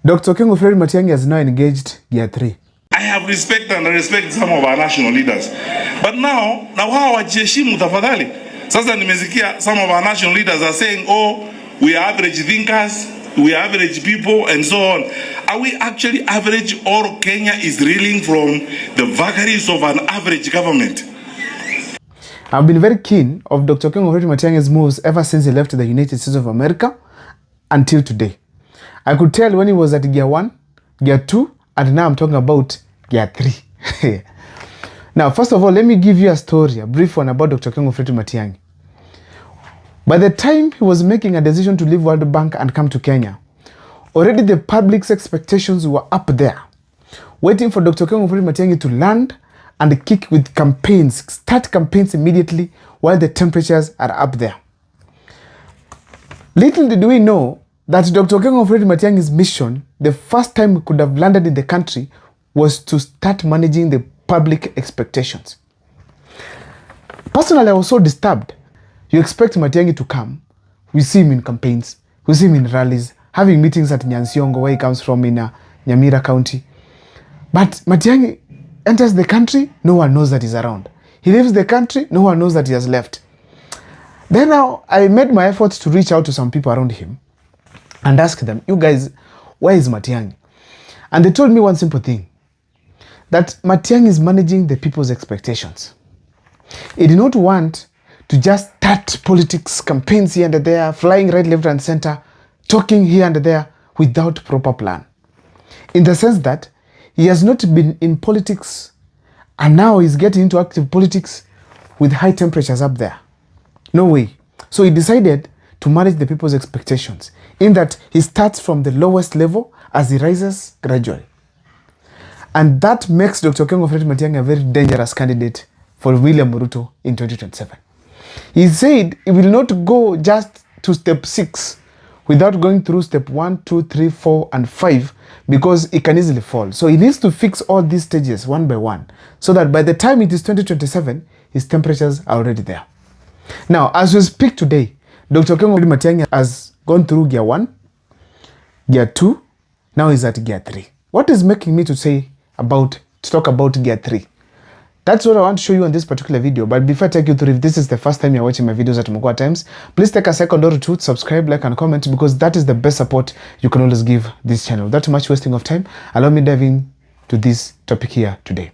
Dr. Fred Matiang'i has now engaged Gear 3. I have respect and I respect some of our national leaders. But now hawa wajiheshimu tafadhali. Sasa nimesikia some of our national leaders are saying, oh, we are average thinkers, we are average people, and so on. Are we actually average, or Kenya is reeling from the vagaries of an average government? I've been very keen of Dr. Fred Matiang'i's moves ever since he left the United States of America until today. I could tell when he was at Gear 1, Gear 2, and now I'm talking about Gear 3. Now, first of all, let me give you a story, a brief one about Dr. Fred Matiang'i. By the time he was making a decision to leave World Bank and come to Kenya, already the public's expectations were up there, waiting for Dr. Fred Matiang'i to land and kick with campaigns, start campaigns immediately while the temperatures are up there. Little did we know that Dr. Fred Matiang'i's mission, the first time he could have landed in the country, was to start managing the public expectations. Personally, I was so disturbed. You expect Matiang'i to come. We see him in campaigns. We see him in rallies, having meetings at Nyansiongo, where he comes from in Nyamira County. But Matiang'i enters the country, no one knows that he's around. He leaves the country, no one knows that he has left. Then now, I made my efforts to reach out to some people around him and ask them, you guys, where is Matiang'i? And they told me one simple thing, that Matiang'i is managing the people's expectations. He did not want to just start politics, campaigns here and there, flying right, left and center, talking here and there without proper plan. In the sense that he has not been in politics and now he's getting into active politics with high temperatures up there. No way. So he decided to manage the people's expectations in that he starts from the lowest level as he rises gradually. And that makes Dr. Fred Matiang'i a very dangerous candidate for William Ruto in 2027. He said he will not go just to step 6 without going through step 1, 2, 3, 4, and 5 because he can easily fall. So he needs to fix all these stages one by one so that by the time it is 2027, his temperatures are already there. Now, as we speak today, Dr. Fred Matiang'i has gone through Gear 1, Gear 2, now he's at Gear 3. What is making me to talk about Gear 3? That's what I want to show you in this particular video. But before I take you through, if this is the first time you're watching my videos at Mugwa Times, please take a second or two to subscribe, like, and comment because that is the best support you can always give this channel. Without too much wasting of time, allow me dive into this topic here today.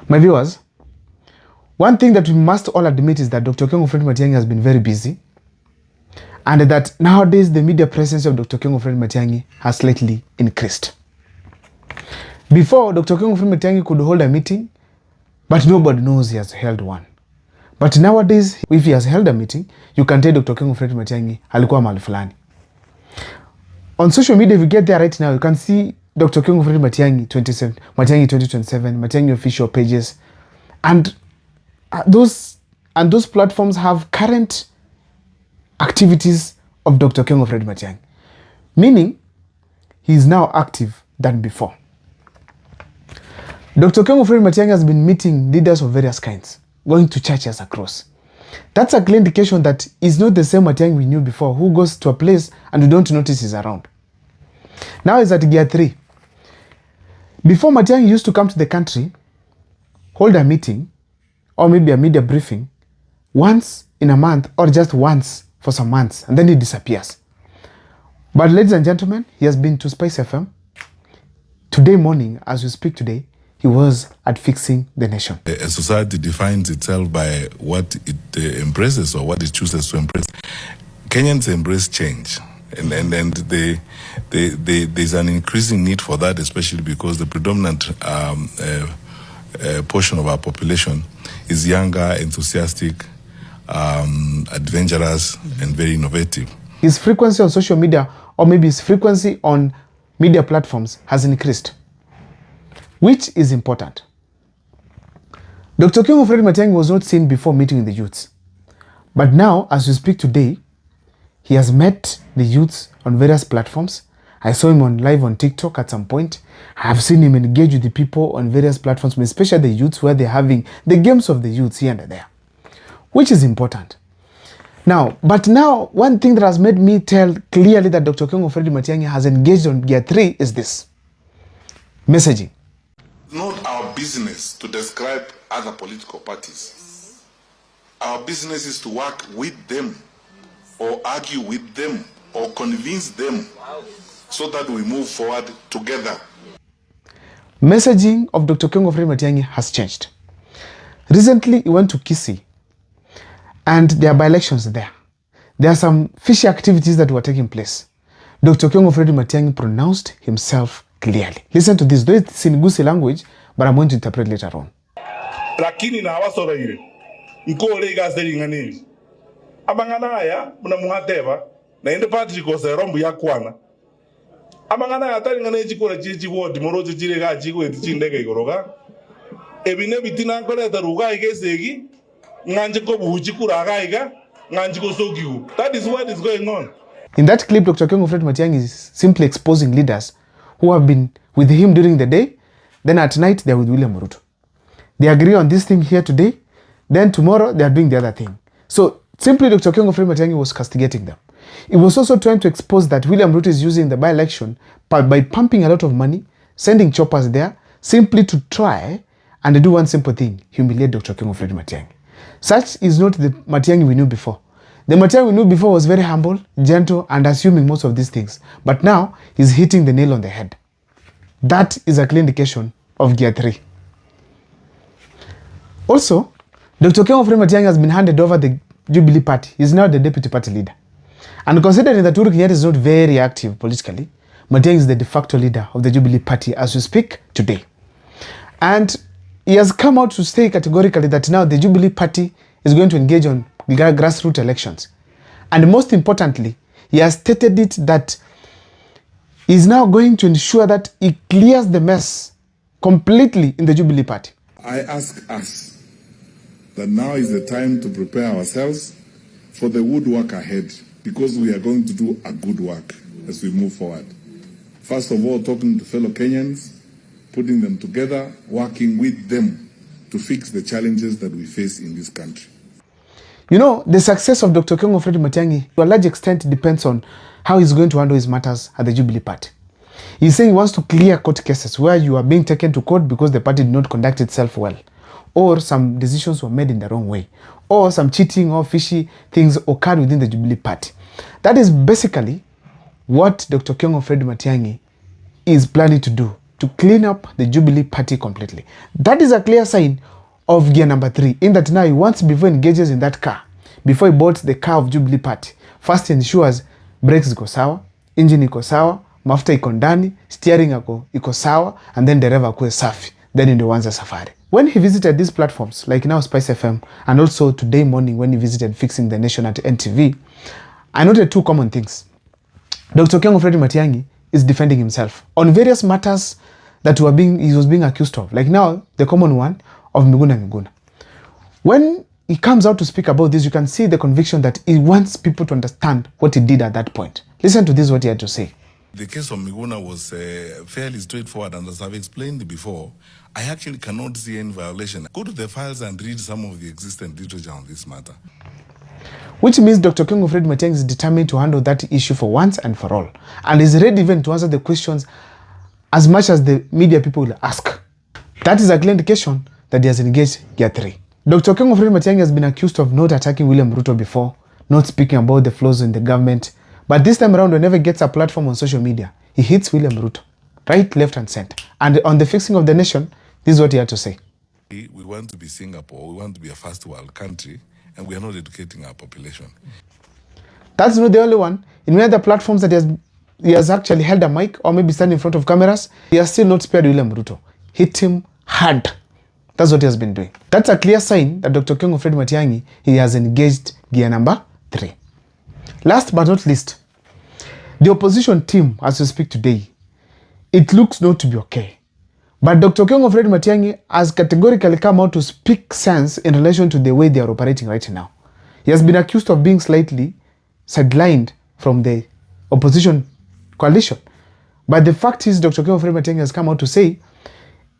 My viewers, one thing that we must all admit is that Dr. Fred Matiang'i has been very busy, and that nowadays the media presence of Dr. Fred Matiang'i has slightly increased. Before, Dr. Fred Matiang'i could hold a meeting, but nobody knows he has held one. But nowadays, if he has held a meeting, you can tell Dr. Fred Matiang'i alikuwa mahali fulani. On social media, if you get there right now, you can see Dr. Fred Matiang'i 2027, Matiang'i official pages, and those platforms have current activities of Dr. Fred Matiang'i, meaning he is now active than before. Dr. Fred Matiang'i has been meeting leaders of various kinds, going to churches across. That's a clear indication that he's not the same Matiang'i we knew before, who goes to a place and we don't notice he's around. Now he's at Gear 3. Before, Matiang'i used to come to the country, hold a meeting, or maybe a media briefing, once in a month, or just once for some months, and then he disappears. But ladies and gentlemen, he has been to Spice FM. Today morning, as we speak today, he was at Fixing the Nation. A society defines itself by what it embraces or what it chooses to embrace. Kenyans embrace change. And there's an increasing need for that, especially because the predominant portion of our population is younger, enthusiastic, adventurous, and very innovative. His frequency on social media, or maybe his frequency on media platforms, has increased, which is important. Dr. Fred Matiang'i was not seen before meeting the youths. But now, as we speak today, he has met the youths on various platforms I saw him on live on TikTok at some point. I have seen him engage with the people on various platforms, especially the youths, where they're having the games of the youths here and there, which is important. Now, one thing that has made me tell clearly that Dr. Okengo Fred Matiang'i has engaged on Gear 3 is this: messaging. It's not our business to describe other political parties. Our business is to work with them, or argue with them, or convince them, so that we move forward together. Messaging of Dr. Okengo Fred Matiang'i has changed. Recently, he went to Kisii, and there are by-elections there. There are some fishy activities that were taking place. Dr. Okengo Fred Matiang'i pronounced himself clearly. Listen to this, though it's in Gusii language, but I'm going to interpret later on. Lakini na wasora ile nkole igazeli nganini amangana haya muna muhateva na inde Patrick Oserombu yakwana amangana atari ngane chikora chichi ward moroje chire ga chiko etchindege igoroga ebine bitina nkole daruga igesegi nganje ko buchi kuraga iga nganje ko sogiu. That is what is going on. In that clip, Dr. Okengo Fred Matiang'i is simply exposing leaders who have been with him during the day, then at night they're with William Ruto. They agree on this thing here today, then tomorrow they are doing the other thing. So simply Dr. Okengo Fred Matiang'i was castigating them. He was also trying to expose that William Ruto is using the by-election by pumping a lot of money, sending choppers there, simply to try and do one simple thing: humiliate Dr. Okengo Fred Matiang'i. Such is not the Matiang'i we knew before. The Matiang'i we knew before was very humble, gentle, and assuming most of these things. But now he's hitting the nail on the head. That is a clear indication of Gear 3. Also, Dr. Okengo Fred Matiang'i has been handed over the Jubilee party. He's now the deputy party leader. And considering that Uhuru Kenyatta is not very active politically, Matiang'i is the de facto leader of the Jubilee party as we speak today. And he has come out to say categorically that now the Jubilee party is going to engage on grassroots elections. And most importantly, he has stated it that he's now going to ensure that he clears the mess completely in the Jubilee party. I ask us that now is the time to prepare ourselves for the good work ahead, because we are going to do a good work as we move forward. First of all, talking to fellow Kenyans, putting them together, working with them to fix the challenges that we face in this country. You know, the success of Dr. Okengo Fred Matiang'i to a large extent depends on how he's going to handle his matters at the Jubilee party. He's saying he wants to clear court cases where you are being taken to court because the party did not conduct itself well, or some decisions were made in the wrong way, or some cheating or fishy things occurred within the Jubilee party. That is basically what Dr. Okengo Fred Matiang'i is planning to do, to clean up the Jubilee party completely. That is a clear sign of Gear number 3, in that now he wants, before he engages in that car, before he boards the car of Jubilee party, first ensures brakes iko sawa, engine iko sawa, mafuta iko ndani, steering iko sawa, and then dereva akuwe safi, then ndio uanze safari. When he visited these platforms, like now Spice FM, and also today morning when he visited Fixing the Nation at NTV, I noted two common things. Dr. Okengo Fred Matiang'i is defending himself on various matters that he was being accused of. Like now, the common one of Miguna. When he comes out to speak about this, you can see the conviction that he wants people to understand what he did at that point. Listen to this, what he had to say. The case of Miguna was fairly straightforward, and as I've explained before, I actually cannot see any violation. Go to the files and read some of the existing literature on this matter. Which means Dr. Okengo Fred Matiang'i is determined to handle that issue for once and for all, and is ready even to answer the questions as much as the media people will ask. That is a clear indication that he has engaged Gear 3. Dr. Okengo Fred Matiang'i has been accused of not attacking William Ruto before, not speaking about the flaws in the government, but this time around, whenever he gets a platform on social media, he hits William Ruto, right, left, and center. And on the Fixing of the Nation, this is what he had to say. We want to be Singapore, we want to be a first world country, and we are not educating our population. That's not the only one. In many other platforms that he has actually held a mic or maybe stand in front of cameras, he has still not spared William Ruto. Hit him hard. That's what he has been doing. That's a clear sign that Dr. Okengo Fred Matiang'i, he has engaged Gear number 3. Last but not least, the opposition team, as we speak today, it looks not to be okay. But Dr. Okengo Fred Matiang'i has categorically come out to speak sense in relation to the way they are operating right now. He has been accused of being slightly sidelined from the opposition coalition But the fact is, Dr. Ken Fred Matiang'i has come out to say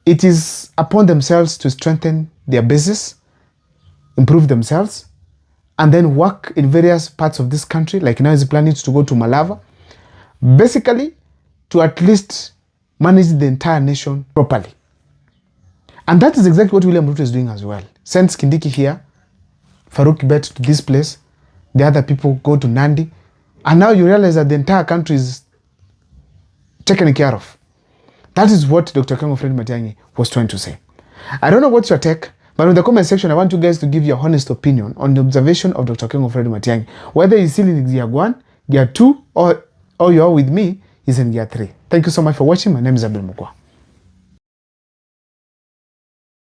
it is upon themselves to strengthen their business, improve themselves, and then work in various parts of this country. Like now he's planning to go to Malava, basically to at least manage the entire nation properly. And that is exactly what William Ruto is doing as well. Sends Kindiki here, Farouk Kibet to this place, the other people go to Nandi, and now you realize that the entire country is taken care of. That is what Dr. Ken Fred Matiang'i was trying to say. I don't know what's your take, but in the comment section, I want you guys to give your honest opinion on the observation of Dr. Ken Fred Matiang'i. Whether he's still in Gear 1, Gear 2, or you're with me, he's in Gear 3. Thank you so much for watching. My name is Abel Mukwa.